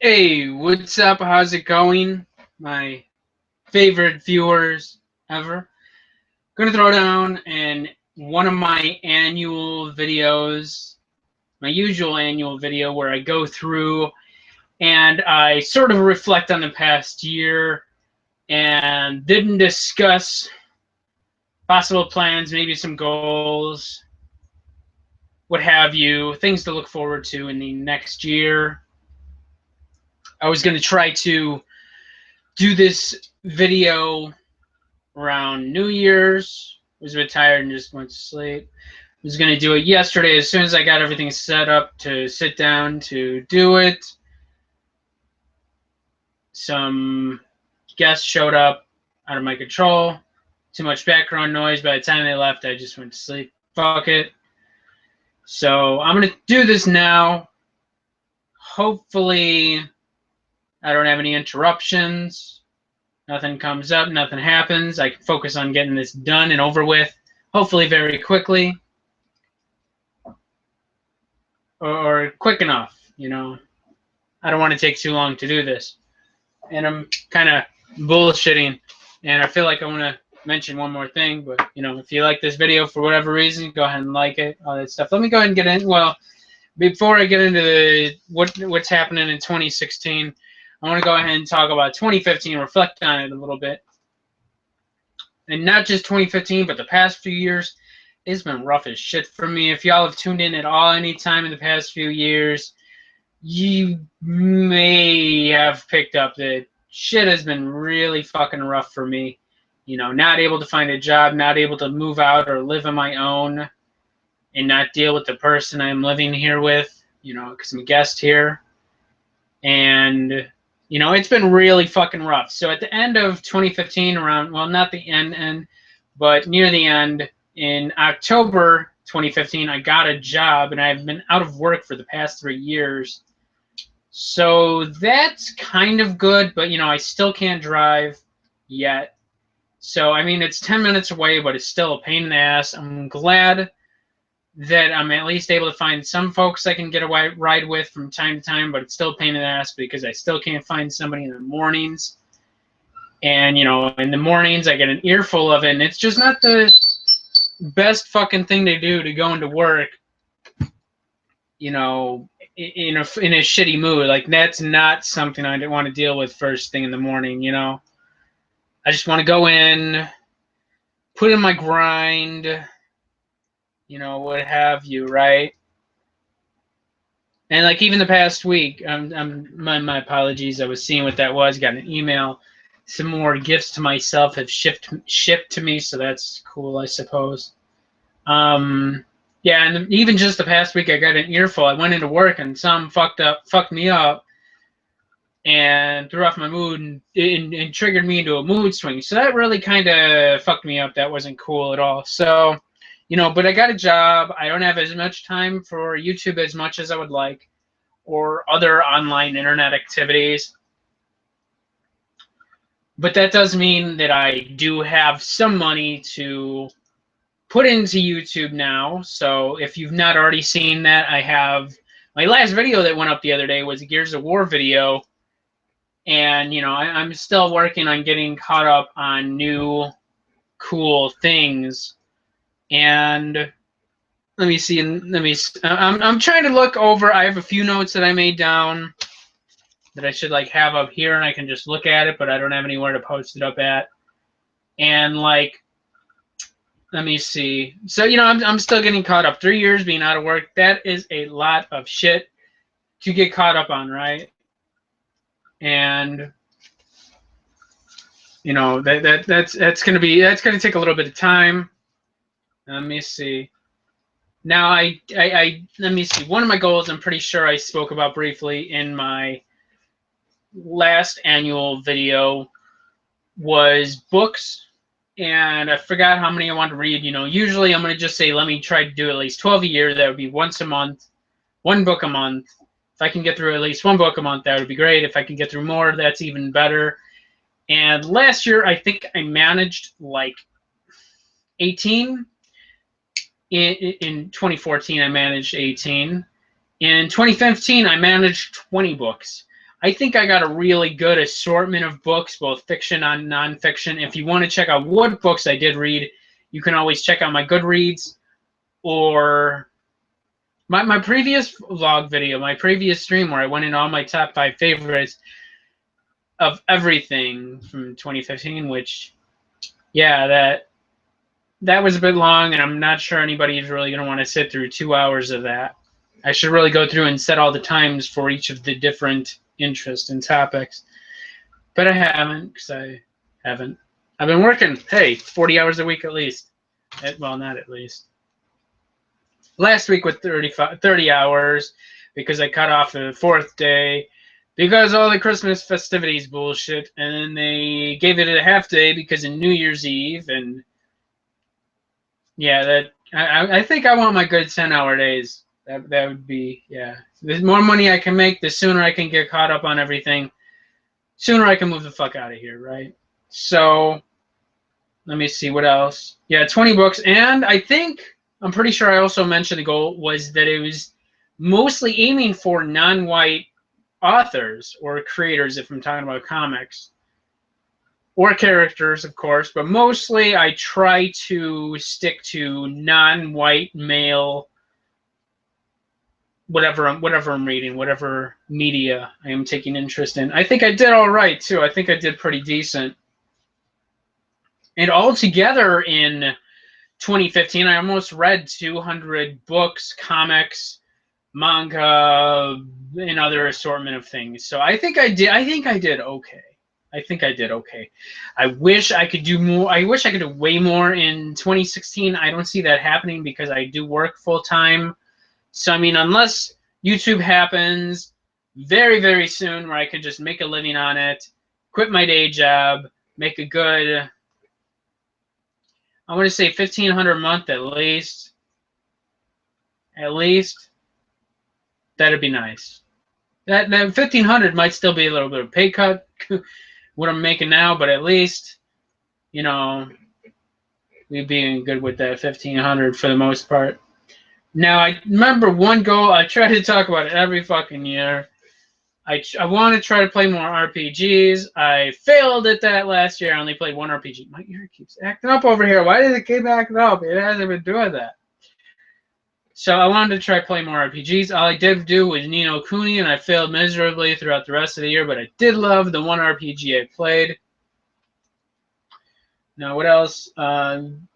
Hey, what's up? How's it going? My favorite viewers ever. Gonna throw down in one of my annual videos, my usual annual video where I go through and I sort of reflect on the past year and didn't discuss possible plans, maybe some goals, what have you, things to look forward to in the next year. I was gonna try to do this video around New Year's. Was a bit tired and just went to sleep. Was going to do it yesterday as soon as I got everything set up to sit down to do it. Some guests showed up out of my control. Too much background noise. By the time they left, I just went to sleep. Fuck it. So I'm going to do this now. Hopefully, I don't have any interruptions. Nothing comes up, nothing happens. I can focus on getting this done and over with, hopefully very quickly. Or quick enough, you know. I don't want to take too long to do this. And I'm kind of bullshitting, and I feel like I want to mention one more thing, but, you know, if you like this video for whatever reason, go ahead and like it, all that stuff. Let me go ahead and get in. Well, before I get into what's happening in 2016, I want to go ahead and talk about 2015, reflect on it a little bit. And not just 2015, but the past few years. It's been rough as shit for me. If y'all have tuned in at all any time in the past few years, you may have picked up that shit has been really fucking rough for me. You know, not able to find a job, not able to move out or live on my own, and not deal with the person I'm living here with, you know, because I'm a guest here. And, you know, it's been really fucking rough. So at the end of 2015, around, well, not the end, but near the end, in October 2015, I got a job, and I've been out of work for the past 3 years. So that's kind of good, but, you know, I still can't drive yet. So, I mean, it's 10 minutes away, but it's still a pain in the ass. I'm glad that I'm at least able to find some folks I can get a ride with from time to time, but it's still a pain in the ass because I still can't find somebody in the mornings. And, you know, in the mornings, I get an earful of it, and it's just not the best fucking thing to do to go into work, you know, in a shitty mood. Like, that's not something I want to deal with first thing in the morning, you know. I just want to go in, put in my grind, you know, what have you, right? And like even the past week, my apologies. I was seeing what that was. Got an email. Some more gifts to myself have shipped to me, so that's cool, I suppose. Yeah, and even just the past week, I got an earful. I went into work and some fucked me up, and threw off my mood and triggered me into a mood swing. So that really kind of fucked me up. That wasn't cool at all. So, you know, but I got a job. I don't have as much time for YouTube as much as I would like, or other online internet activities. But that does mean that I do have some money to put into YouTube now. So if you've not already seen that, I have my last video that went up the other day was a Gears of War video. And, you know, I'm still working on getting caught up on new cool things. And let me see. I'm trying to look over. I have a few notes that I made down that I should like have up here, and I can just look at it, but I don't have anywhere to post it up at. And like, let me see. So, you know, I'm still getting caught up. 3 years being out of work, that is a lot of shit to get caught up on, right? And you know, that's gonna take a little bit of time. Let me see. Now I let me see. One of my goals, I'm pretty sure I spoke about briefly in my last annual video, was books, and I forgot how many I want to read. You know, usually I'm going to just say, let me try to do at least 12 a year. That would be once a month, one book a month. If I can get through at least one book a month, that would be great. If I can get through more, that's even better. And last year, I think I managed like 18. In 2014, I managed 18. In 2015, I managed 20 books. I think I got a really good assortment of books, both fiction and nonfiction. If you want to check out what books I did read, you can always check out my Goodreads or my previous vlog video, my previous stream where I went into all my top 5 favorites of everything from 2015, which, yeah, that was a bit long, and I'm not sure anybody's really going to want to sit through 2 hours of that. I should really go through and set all the times for each of the different interests and topics. But I haven't, because I haven't. I've been working, hey, 40 hours a week at least. Well, not at least. Last week with 30 hours, because I cut off the 4th day, because all the Christmas festivities bullshit, and then they gave it a half day because of New Year's Eve, and yeah, I think I want my good 10-hour days. That would be, yeah. The more money I can make, the sooner I can get caught up on everything. Sooner I can move the fuck out of here, right? So, let me see what else. Yeah, 20 books, and I'm pretty sure I also mentioned the goal was that it was mostly aiming for non-white authors or creators, if I'm talking about comics. Or characters, of course, but mostly I try to stick to non-white male, whatever I'm reading, whatever media I am taking interest in. I think I did all right, too. I think I did pretty decent. And altogether in 2015, I almost read 200 books, comics, manga, and other assortment of things. So I think I did okay. I think I did okay. I wish I could do more. I wish I could do way more in 2016. I don't see that happening because I do work full time. So, I mean, unless YouTube happens very, very soon where I could just make a living on it, quit my day job, make a good, I want to say $1,500 a month at least. At least. That'd be nice. That $1,500 might still be a little bit of a pay cut. What I'm making now, but at least, you know, we'd be good with that $1,500 for the most part. Now, I remember one goal, I try to talk about it every fucking year. I want to try to play more RPGs. I failed at that last year. I only played one RPG. My ear keeps acting up over here. Why does it keep acting up? It hasn't been doing that. So I wanted to try playing more RPGs. All I did do was Ni no Kuni, and I failed miserably throughout the rest of the year, but I did love the one RPG I played. Now, what else? And,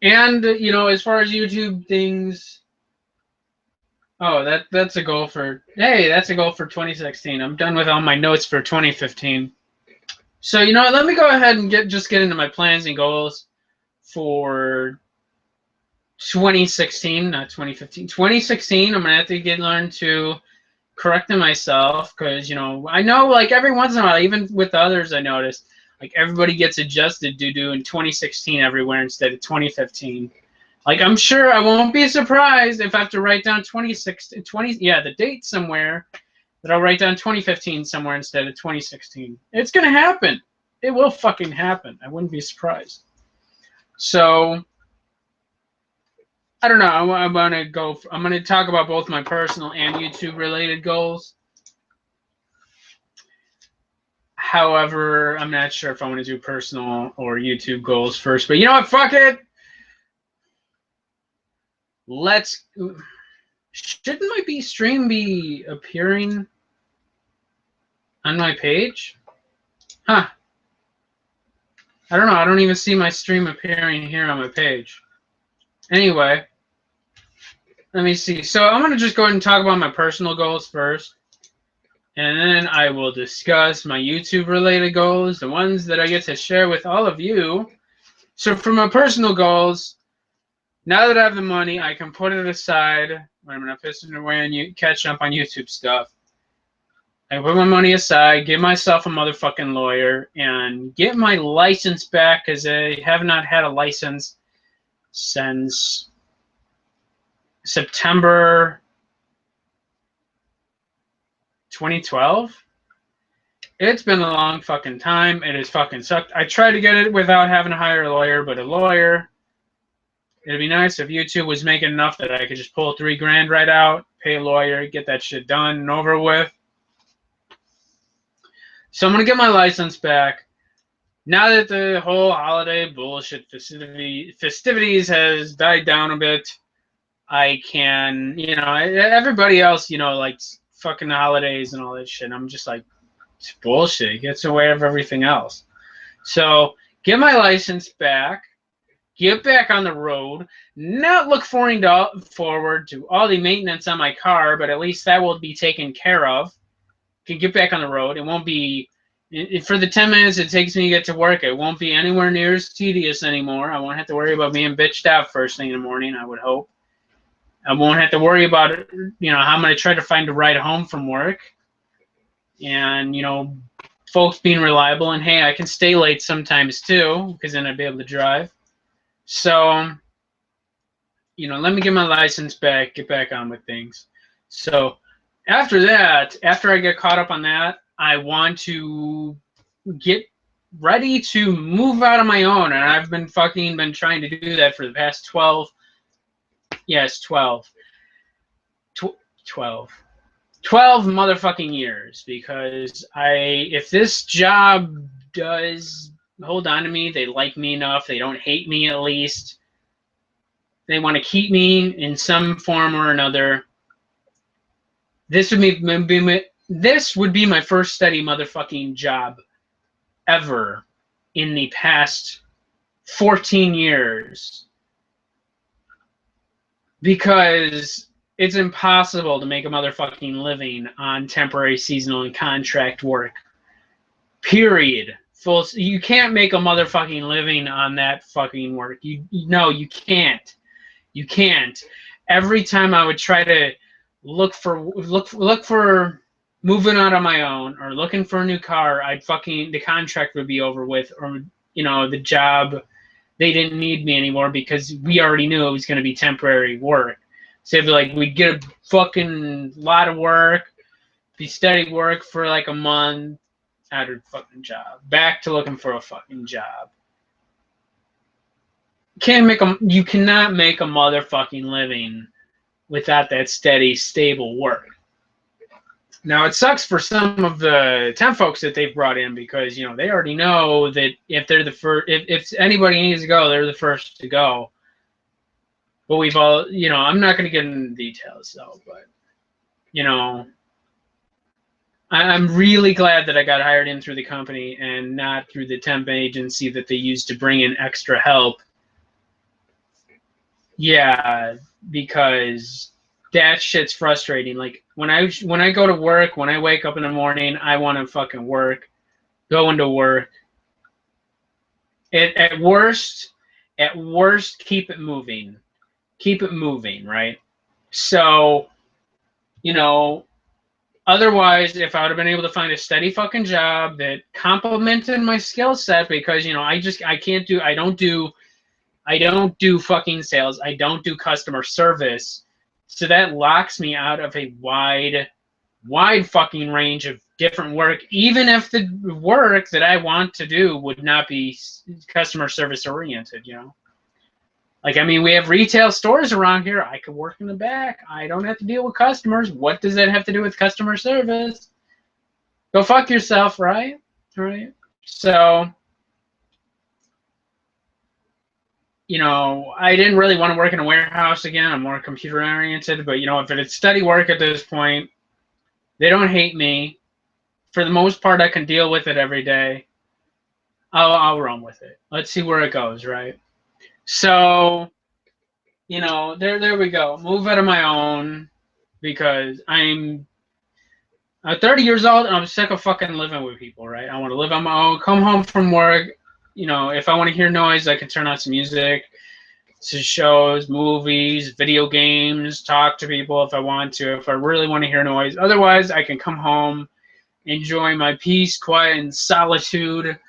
you know, as far as YouTube things, oh, that's a goal for, hey, that's a goal for 2016. I'm done with all my notes for 2015. So, you know, let me go ahead and just get into my plans and goals for 2016, not 2015. 2016, I'm going to have to learn to correcting myself because, you know, I know, like, every once in a while, even with others, I noticed, like, everybody gets adjusted to do in 2016 everywhere instead of 2015. Like, I'm sure I won't be surprised if I have to write down 2016, yeah, the date somewhere, that I'll write down 2015 somewhere instead of 2016. It's going to happen. It will fucking happen. I wouldn't be surprised. So, I don't know. I'm going to talk about both my personal and YouTube related goals. However, I'm not sure if I want to do personal or YouTube goals first. But you know what? Fuck it. Shouldn't my stream be appearing on my page? Huh. I don't know. I don't even see my stream appearing here on my page. Anyway, let me see. So I'm going to just go ahead and talk about my personal goals first. And then I will discuss my YouTube-related goals, the ones that I get to share with all of you. So for my personal goals, now that I have the money, I can put it aside. I'm going to piss it away and catch up on YouTube stuff. I put my money aside, give myself a motherfucking lawyer, and get my license back, because I have not had a license since September 2012. It's been a long fucking time. It has fucking sucked. I tried to get it without having to hire a lawyer, but a lawyer, it'd be nice if YouTube was making enough that I could just pull $3 grand right out, pay a lawyer, get that shit done and over with. So I'm going to get my license back. Now that the whole holiday bullshit festivities has died down a bit, I can, you know, everybody else, you know, likes fucking holidays and all that shit. I'm just like, it's bullshit. It gets away of everything else. So get my license back, get back on the road, not look forward to all the maintenance on my car, but at least that will be taken care of. Can get back on the road. It won't be, for the 10 minutes it takes me to get to work, it won't be anywhere near as tedious anymore. I won't have to worry about being bitched out first thing in the morning, I would hope. I won't have to worry about, you know, how I'm going to try to find a ride home from work. And, you know, folks being reliable. And, hey, I can stay late sometimes, too, because then I'd be able to drive. So, you know, let me get my license back, get back on with things. So after that, after I get caught up on that, I want to get ready to move out on my own. And I've been trying to do that for the past 12 motherfucking years, because if this job does hold on to me, they like me enough, they don't hate me at least, they want to keep me in some form or another, this would be my first steady motherfucking job ever in the past 14 years. Because it's impossible to make a motherfucking living on temporary, seasonal, and contract work. Period. You can't make a motherfucking living on that fucking work. No, you can't. You can't. Every time I would try to look for moving out on my own or looking for a new car, the contract would be over with, or, you know, the job, they didn't need me anymore because we already knew it was going to be temporary work. So it'd be like, we'd get a fucking lot of work, be steady work for like a month, out of fucking job, back to looking for a fucking job. You cannot make a motherfucking living without that steady, stable work. Now, it sucks for some of the temp folks that they've brought in, because, you know, they already know that if they're the first, if anybody needs to go, they're the first to go. But we've all, you know, I'm not going to get into details, though, but, you know, I'm really glad that I got hired in through the company and not through the temp agency that they used to bring in extra help. Yeah, because that shit's frustrating. Like, when I go to work, when I wake up in the morning, I want to fucking work, go into work. At worst, keep it moving. Keep it moving, right? So, you know, otherwise, if I would have been able to find a steady fucking job that complemented my skill set, because, you know, I don't do fucking sales. I don't do customer service. So that locks me out of a wide fucking range of different work, even if the work that I want to do would not be customer service oriented, you know? Like, I mean, we have retail stores around here. I could work in the back. I don't have to deal with customers. What does that have to do with customer service? Go fuck yourself, right? Right? So, you know, I didn't really want to work in a warehouse again. I'm more computer oriented, but, you know, if it's steady work at this point, they don't hate me. For the most part, I can deal with it every day. I'll run with it. Let's see where it goes, right? So, you know, there we go. Move out of my own, because I'm 30 years old and I'm sick of fucking living with people, right? I want to live on my own, come home from work. You know, if I want to hear noise, I can turn on some music, to shows, movies, video games, talk to people if I want to, if I really want to hear noise. Otherwise, I can come home, enjoy my peace, quiet, and solitude,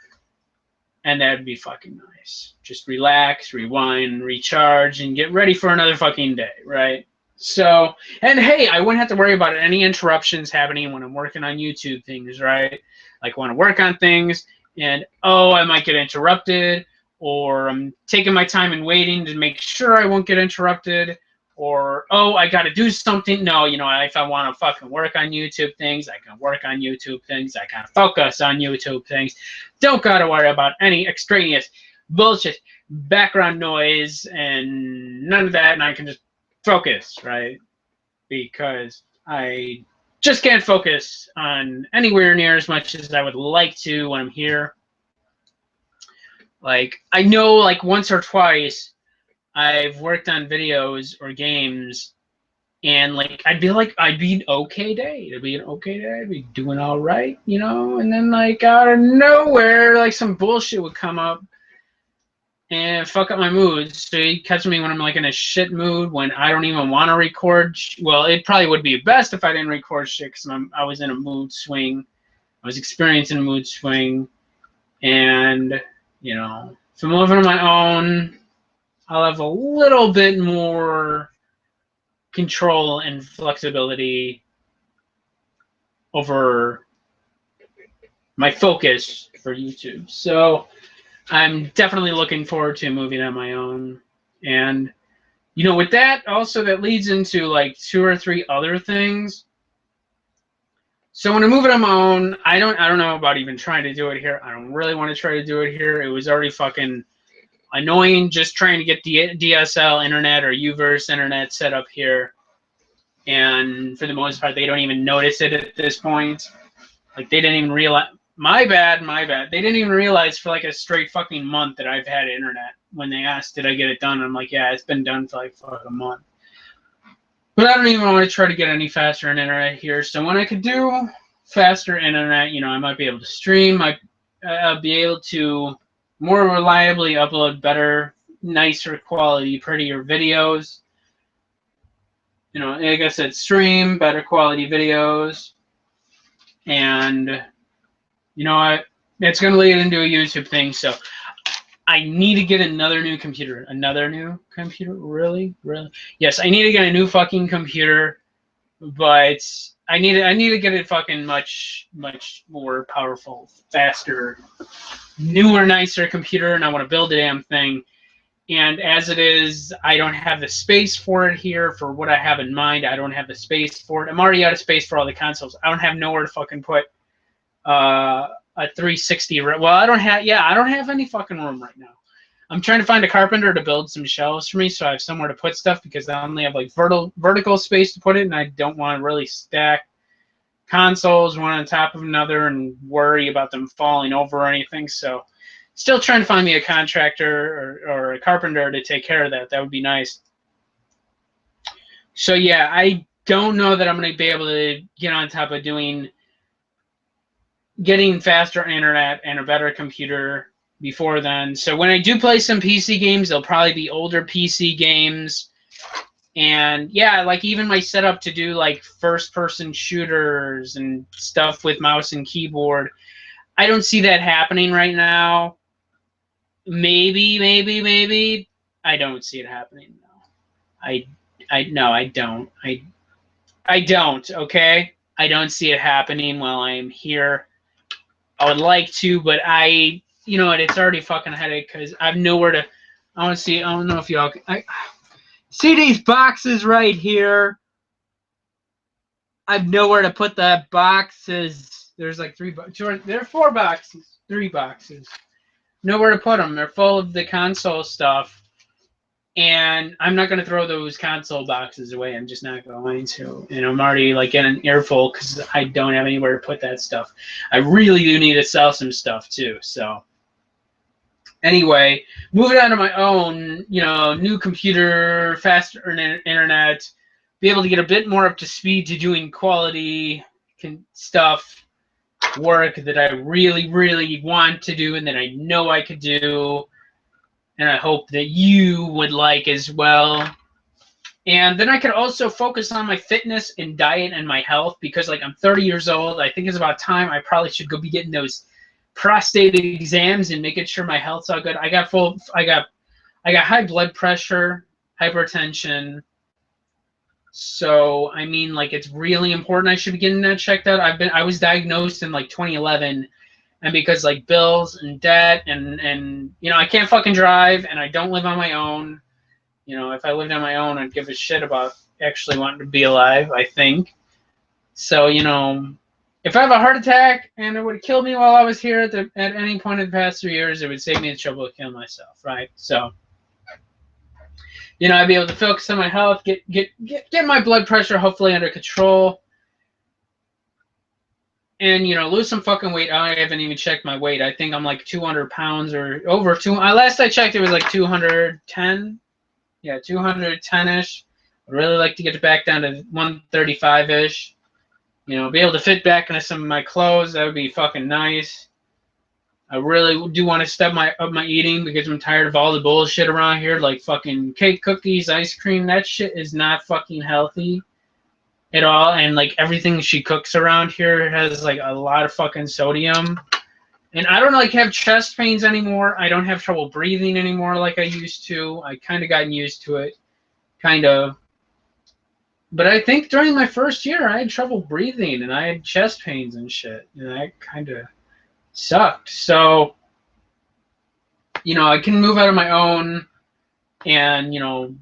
and that'd be fucking nice. Just relax, rewind, recharge, and get ready for another fucking day, right? So, and hey, I wouldn't have to worry about any interruptions happening when I'm working on YouTube things, right? Like, when I work on things, and, oh, I might get interrupted, or I'm taking my time and waiting to make sure I won't get interrupted, or, oh, I got to do something. No, you know, if I want to fucking work on YouTube things, I can work on YouTube things. I can focus on YouTube things. Don't got to worry about any extraneous bullshit, background noise, and none of that. And I can just focus, right? Because I just can't focus on anywhere near as much as I would like to when I'm here. Like, I know, like, once or twice I've worked on videos or games, and like I'd be an okay day. It'd be an okay day. I'd be doing all right, you know. And then like out of nowhere, like some bullshit would come up and fuck up my mood. So you catch me when I'm like in a shit mood, when I don't even want to record. Well, it probably would be best if I didn't record shit because I was in a mood swing. I was experiencing a mood swing, and you know, if I'm living on my own, I'll have a little bit more control and flexibility over my focus for YouTube. So I'm definitely looking forward to moving on my own. And, you know, with that, also that leads into like 2 or 3 other things. So when I move it on my own, I don't know about even trying to do it here. I don't really want to try to do it here. It was already fucking annoying just trying to get the DSL internet or Uverse internet set up here. And for the most part, they don't even notice it at this point. Like, they didn't even realize. My bad. They didn't even realize for like a straight fucking month that I've had internet. When they asked, did I get it done? I'm like, yeah, it's been done for like a month. But I don't even want to try to get any faster internet here. So when I could do faster internet, you know, I might be able to stream. I'll be able to more reliably upload better, nicer quality, prettier videos. You know, like I said, stream better quality videos. And, you know, it's going to lead into a YouTube thing. So I need to get another new computer. Another new computer? Really? Yes, I need to get a new fucking computer. But I need to get it fucking much more powerful, faster, newer, nicer computer. And I want to build the damn thing. And as it is, I don't have the space for it here for what I have in mind. I don't have the space for it. I'm already out of space for all the consoles. I don't have nowhere to fucking put a 360. Well, I don't have any fucking room right now. I'm trying to find a carpenter to build some shelves for me so I have somewhere to put stuff because I only have like vertical space to put it, and I don't want to really stack consoles one on top of another and worry about them falling over or anything. So still trying to find me a contractor or a carpenter to take care of that. That would be nice. So yeah, I don't know that I'm going to be able to get on top of getting faster internet and a better computer before then. So when I do play some PC games, they'll probably be older PC games. And yeah, like even my setup to do like first-person shooters and stuff with mouse and keyboard, I don't see that happening right now. Maybe. I don't see it happening. No. I don't. I don't, okay? I don't see it happening while I'm here. I would like to, but you know what, it's already fucking a headache because I have nowhere to, I don't know if y'all, see these boxes right here? I have nowhere to put the boxes. There's like 3 boxes. There are 4 boxes. 3 boxes. Nowhere to put them. They're full of the console stuff. And I'm not going to throw those console boxes away. I'm just not going to. And I'm already like in an earful because I don't have anywhere to put that stuff. I really do need to sell some stuff too. So anyway, moving on to my own, you know, new computer, faster internet, be able to get a bit more up to speed to doing quality stuff, work that I really want to do and that I know I could do. And I hope that you would like as well. And then I could also focus on my fitness and diet and my health because, like, I'm 30 years old. I think it's about time I probably should go be getting those prostate exams and making sure my health's all good. I got high blood pressure, hypertension. So, I mean, like, it's really important I should be getting that checked out. I was diagnosed in, like, 2011. And because like bills and debt and you know I can't fucking drive and I don't live on my own, You know, if I lived on my own, I'd give a shit about actually wanting to be alive, I think. So, you know, if I have a heart attack and it would kill me while I was here at any point in the past 3 years, it would save me the trouble of killing myself, right? So, you know, I'd be able to focus on my health, get my blood pressure hopefully under control, and, you know, lose some fucking weight. I haven't even checked my weight. I think I'm like 200 pounds or over 200. Last I checked, it was like 210. Yeah, 210-ish. I'd really like to get it back down to 135-ish. You know, be able to fit back into some of my clothes. That would be fucking nice. I really do want to step up my eating because I'm tired of all the bullshit around here, like fucking cake, cookies, ice cream. That shit is not fucking healthy at all. And like everything she cooks around here has like a lot of fucking sodium. And I don't like have chest pains anymore. I don't have trouble breathing anymore like I used to. I kind of gotten used to it, kind of. But I think during my first year, I had trouble breathing and I had chest pains and shit. And that kind of sucked. So, you know, I can move out of my own and, you know,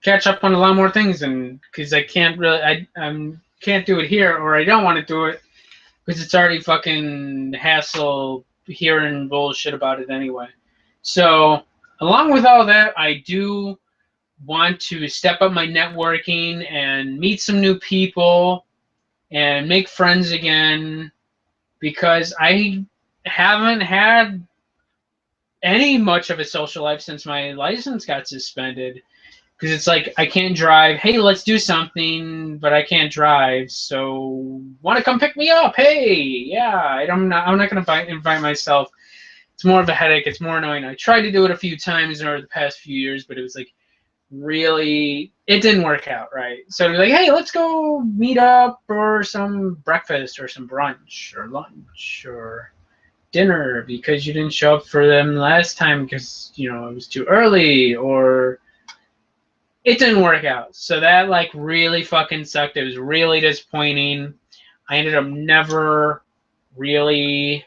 catch up on a lot more things. And because I can't really, I can't do it here, or I don't want to do it because it's already fucking hassle hearing bullshit about it anyway. So, along with all that, I do want to step up my networking and meet some new people and make friends again, because I haven't had any much of a social life since my license got suspended. Because it's like I can't drive. Hey, let's do something, but I can't drive. So, want to come pick me up? Hey, yeah. I'm not gonna invite myself. It's more of a headache. It's more annoying. I tried to do it a few times over the past few years, but it was like really, it didn't work out right. So like, hey, let's go meet up for some breakfast or some brunch or lunch or dinner because you didn't show up for them last time because, you know, it was too early, or it didn't work out. So that like really fucking sucked. It was really disappointing. I ended up never really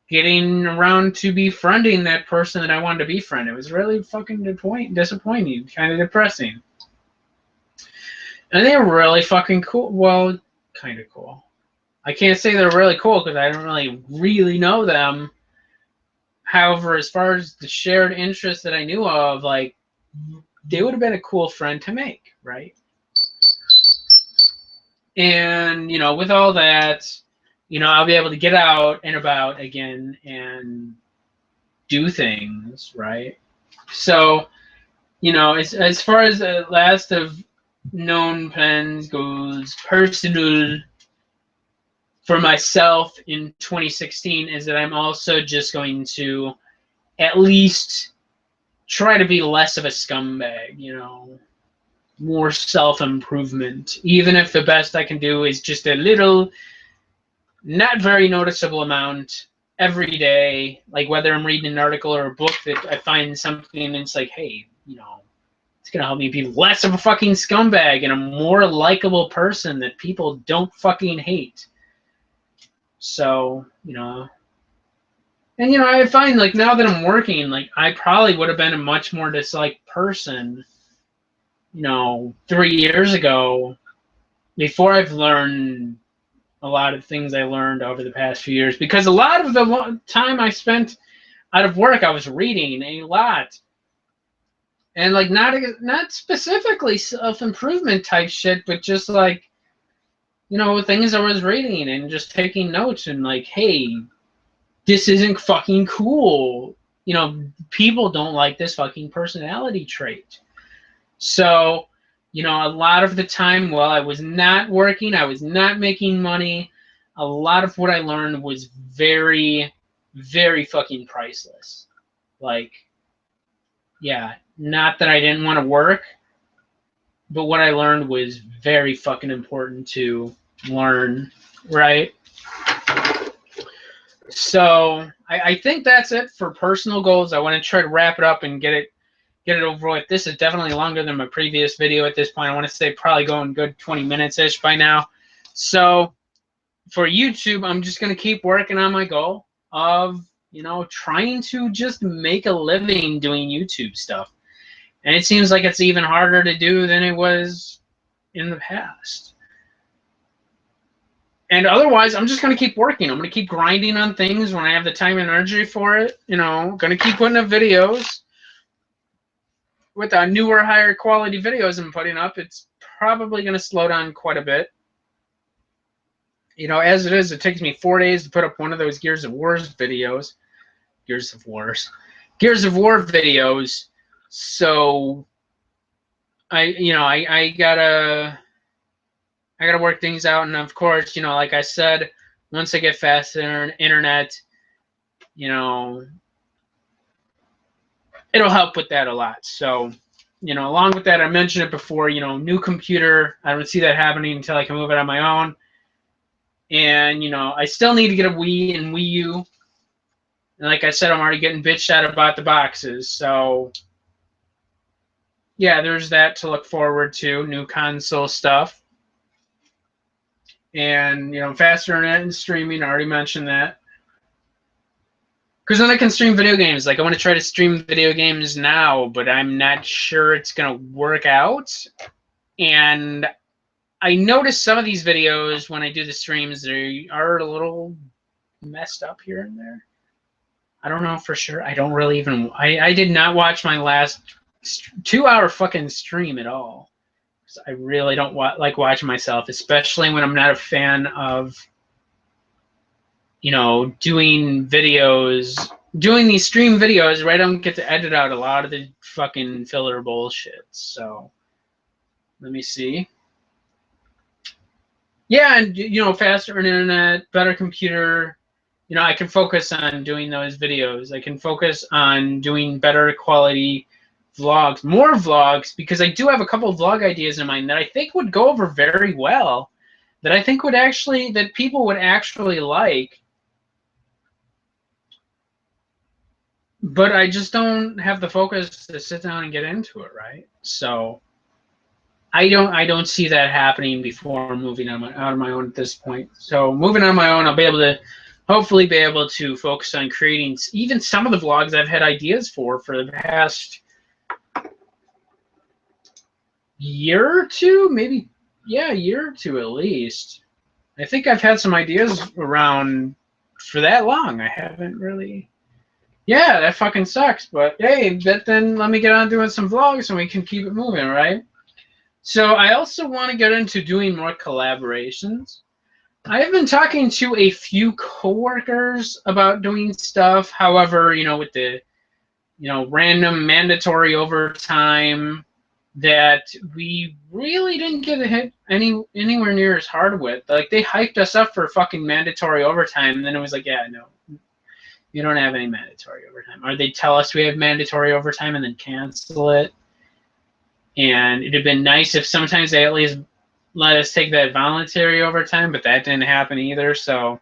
getting around to befriending that person that I wanted to befriend. It was really fucking disappointing, kind of depressing. And they were really fucking cool. Well, kind of cool. I can't say they're really cool because I don't really know them. However, as far as the shared interests that I knew of, like, they would have been a cool friend to make, right? And, you know, with all that, you know, I'll be able to get out and about again and do things, right? So, you know, as far as the last of known plans goes, personal for myself in 2016 is that I'm also just going to at least try to be less of a scumbag, you know, more self-improvement, even if the best I can do is just a little, not very noticeable amount every day, like whether I'm reading an article or a book that I find something and it's like, hey, you know, it's going to help me be less of a fucking scumbag and a more likable person that people don't fucking hate. So, you know, and, you know, I find, like, now that I'm working, like, I probably would have been a much more disliked person, you know, 3 years ago, before I've learned a lot of things I learned over the past few years. Because a lot of the time I spent out of work, I was reading a lot. And, like, not specifically self-improvement type shit, but just, like, you know, things I was reading and just taking notes and, like, hey, this isn't fucking cool. You know, people don't like this fucking personality trait. So, you know, a lot of the time while I was not working, I was not making money, a lot of what I learned was very, very fucking priceless. Like, yeah, not that I didn't want to work, but what I learned was very fucking important to learn, right? So I think that's it for personal goals. I want to try to wrap it up and get it over with. This is definitely longer than my previous video at this point. I want to say probably going good 20 minutes-ish by now. So for YouTube, I'm just going to keep working on my goal of, you know, trying to just make a living doing YouTube stuff. And it seems like it's even harder to do than it was in the past. And otherwise, I'm just going to keep working. I'm going to keep grinding on things when I have the time and energy for it. You know, going to keep putting up videos. With the newer, higher quality videos I'm putting up, it's probably going to slow down quite a bit. You know, as it is, it takes me 4 days to put up one of those Gears of War videos. Gears of War videos. So I gotta work things out, and of course, like I said, once I get faster internet, it'll help with that a lot. So, along with that, I mentioned it before, new computer. I don't see that happening until I can move it on my own. And, I still need to get a Wii and Wii U. And like I said, I'm already getting bitched at about the boxes. So, yeah, there's that to look forward to, new console stuff. And, faster internet and streaming, I already mentioned that. Because then I can stream video games. Like, I want to try to stream video games now, but I'm not sure it's going to work out. And I noticed some of these videos when I do the streams, they are a little messed up here and there. I don't know for sure. I don't really even... I did not watch my last 2-hour fucking stream at all. I really don't like watching myself, especially when I'm not a fan of, doing videos, doing these stream videos where I don't get to edit out a lot of the fucking filler bullshit. So, let me see. Yeah, and, faster internet, better computer. I can focus on doing those videos. I can focus on doing better quality vlogs, more vlogs, because I do have a couple of vlog ideas in mind that I think would go over very well, that I think that people would actually like. But I just don't have the focus to sit down and get into it, right? So I don't see that happening before moving out of my own at this point. So moving on my own, I'll be able to hopefully be able to focus on creating even some of the vlogs I've had ideas for the past year or two, maybe, yeah, a year or two at least. I think I've had some ideas around for that long. I haven't really. Yeah, that fucking sucks. But hey, then let me get on doing some vlogs and we can keep it moving, right? So I also want to get into doing more collaborations. I have been talking to a few coworkers about doing stuff. However, with the, random mandatory overtime that we really didn't get a hit anywhere near as hard with. Like, they hyped us up for fucking mandatory overtime, and then it was like, yeah, no, you don't have any mandatory overtime. Or they tell us we have mandatory overtime and then cancel it. And it'd have been nice if sometimes they at least let us take that voluntary overtime, but that didn't happen either. So,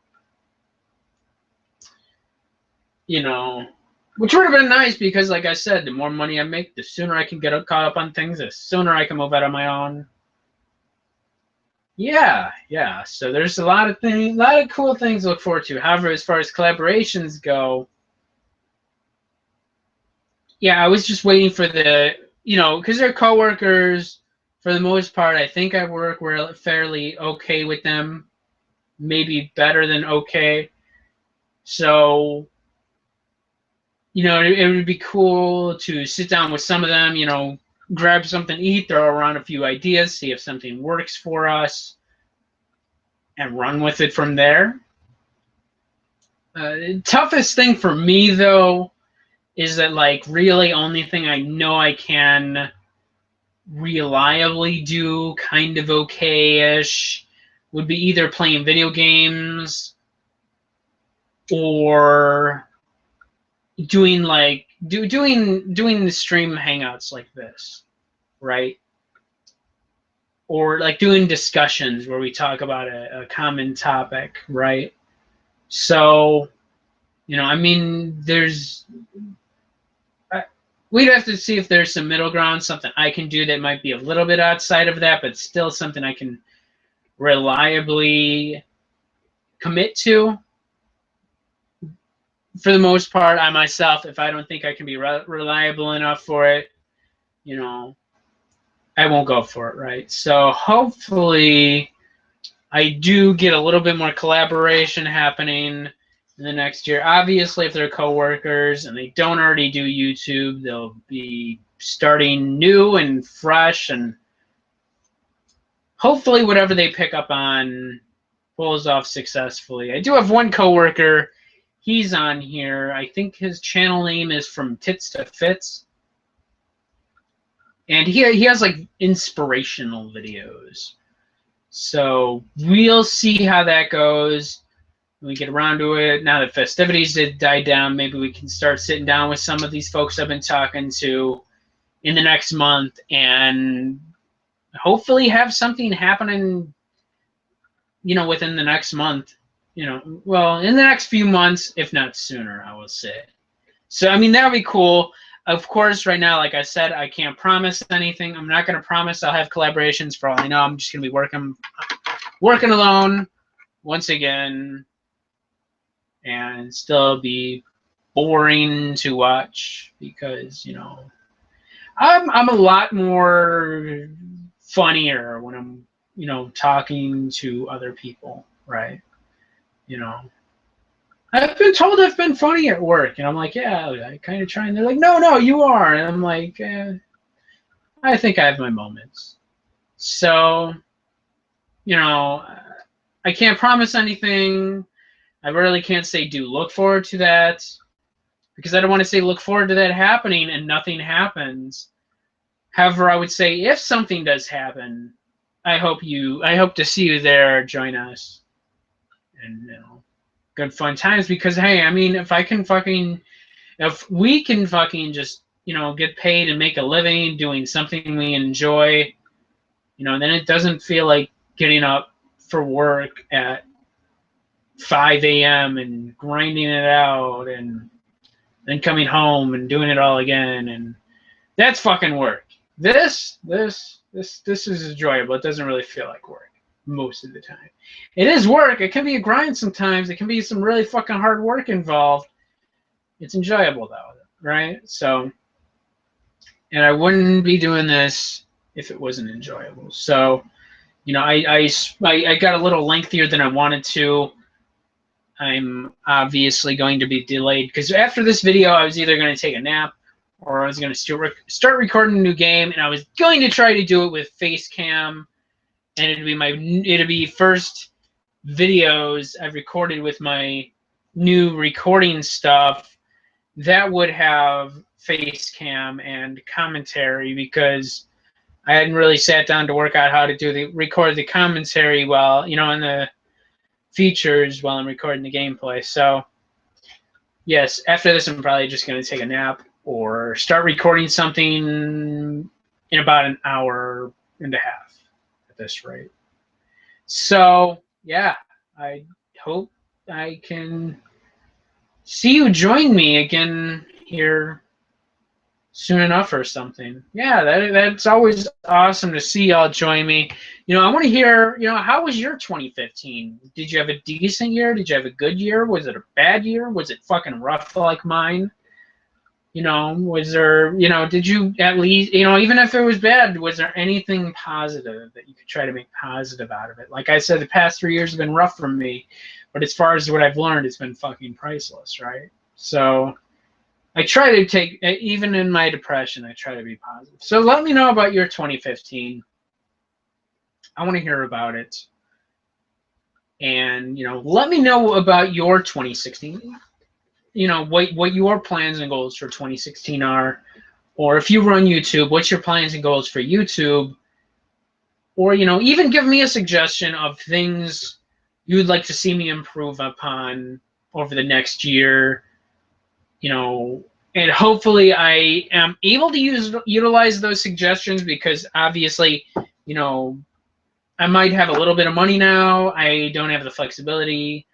which would have been nice because, like I said, the more money I make, the sooner I can get caught up on things, the sooner I can move out on my own. Yeah. So there's a lot of cool things to look forward to. However, as far as collaborations go, yeah, I was just waiting for the, because they're coworkers. For the most part, I think I work fairly okay with them, maybe better than okay. So, it would be cool to sit down with some of them, grab something to eat, throw around a few ideas, see if something works for us, and run with it from there. Toughest thing for me, though, is that, like, really only thing I know I can reliably do kind of okay-ish would be either playing video games or doing like doing the stream hangouts like this, right? Or like doing discussions where we talk about a common topic, right? So, I mean, we'd have to see if there's some middle ground, something I can do that might be a little bit outside of that, but still something I can reliably commit to. For the most part, I myself, if I don't think I can be reliable enough for it, you know, I won't go for it, right? So hopefully I do get a little bit more collaboration happening in the next year. Obviously, if they're coworkers and they don't already do YouTube, they'll be starting new and fresh, and hopefully whatever they pick up on pulls off successfully. I do have one coworker. He's on here. I think his channel name is From Tits to Fits. And he has like inspirational videos. So we'll see how that goes when we get around to it. Now that festivities did die down, maybe we can start sitting down with some of these folks I've been talking to in the next month and hopefully have something happening, you know, within the next month. You know, well, in the next few months, if not sooner, I will say. So, I mean, that would be cool. Of course, right now, like I said, I can't promise anything. I'm not going to promise I'll have collaborations. For all I know, I'm just going to be working alone once again, and still be boring to watch because, you know, I'm a lot more funnier when I'm, you know, talking to other people, right? You know, I've been told I've been funny at work, and I'm like, yeah, I kind of try, and they're like, no, you are, and I'm like, I think I have my moments. So, you know, I can't promise anything. I really can't say do look forward to that, because I don't want to say look forward to that happening and nothing happens. However, I would say if something does happen, I hope to see you there, join us, and, you know, good fun times. Because hey, I mean, if we can fucking just, you know, get paid and make a living doing something we enjoy, you know, then it doesn't feel like getting up for work at 5 a.m. and grinding it out and then coming home and doing it all again, and that's fucking work. This is enjoyable. It doesn't really feel like work most of the time. It is work. It can be a grind sometimes. It can be some really fucking hard work involved. It's enjoyable though, right? So, and I wouldn't be doing this if it wasn't enjoyable. So, you know, I got a little lengthier than I wanted to. I'm obviously going to be delayed because after this video, I was either going to take a nap or I was going to start recording a new game, and I was going to try to do it with Facecam, and it'd be first videos I've recorded with my new recording stuff that would have Facecam and commentary, because I hadn't really sat down to work out how to record the commentary while, you know, in the features while I'm recording the gameplay. So yes, after this, I'm probably just going to take a nap or start recording something in about an hour and a half at this rate. So yeah, I hope I can see you join me again here soon enough or something. Yeah, that's always awesome to see y'all join me. You know, I want to hear, you know, how was your 2015? Did you have a decent year? Did you have a good year? Was it a bad year? Was it fucking rough like mine? You know, was there, you know, did you at least, you know, even if it was bad, was there anything positive that you could try to make positive out of it? Like I said, the past 3 years have been rough for me, but as far as what I've learned, it's been fucking priceless, right? So I try to take, even in my depression, I try to be positive. So let me know about your 2015. I want to hear about it. And, you know, let me know about your 2016. You know, what your plans and goals for 2016 are. Or if you run YouTube, what's your plans and goals for YouTube? Or, you know, even give me a suggestion of things you'd like to see me improve upon over the next year. You know, and hopefully I am able to utilize those suggestions, because obviously, you know, I might have a little bit of money now. I don't have the flexibility,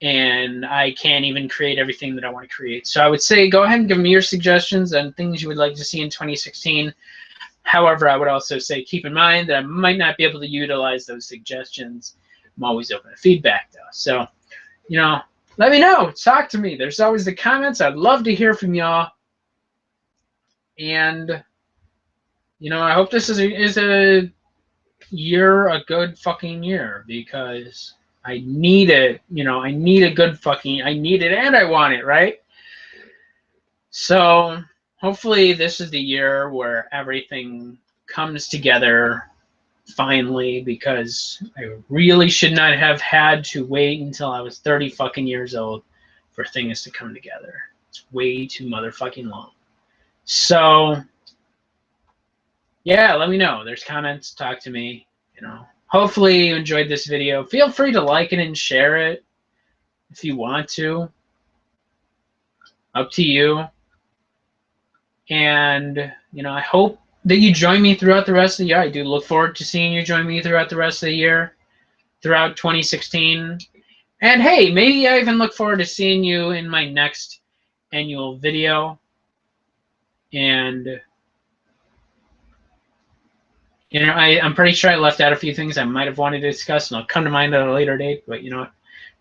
and I can't even create everything that I want to create. So I would say go ahead and give me your suggestions and things you would like to see in 2016. However, I would also say keep in mind that I might not be able to utilize those suggestions. I'm always open to feedback, though. So, you know, let me know. Talk to me. There's always the comments. I'd love to hear from y'all. And You know, I hope this is a year, a good fucking year, because I need it. You know, I need a good fucking. I need it and I want it, right? So hopefully this is the year where everything comes together finally, because I really should not have had to wait until I was 30 fucking years old for things to come together. It's way too motherfucking long. So yeah, let me know. There's comments, talk to me, you know. Hopefully you enjoyed this video. Feel free to like it and share it if you want to. Up to you. And, you know, I hope that you join me throughout the rest of the year. I do look forward to seeing you join me throughout the rest of the year, throughout 2016. And hey, maybe I even look forward to seeing you in my next annual video. And, you know, I'm pretty sure I left out a few things I might have wanted to discuss, and I'll come to mind at a later date. But, you know what?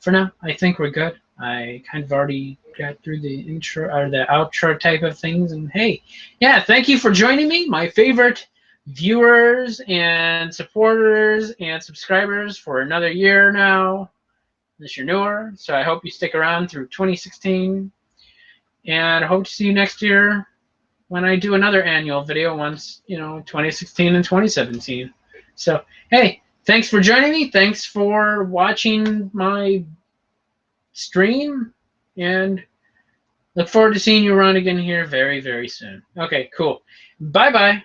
For now, I think we're good. I kind of already got through the intro or the outro type of things. And hey, yeah, thank you for joining me, my favorite viewers and supporters and subscribers, for another year now. Unless you're newer, so I hope you stick around through 2016, and I hope to see you next year when I do another annual video once, you know, 2016 and 2017. So hey, thanks for joining me. Thanks for watching my stream, and look forward to seeing you around again here very, very soon. Okay, cool. Bye-bye.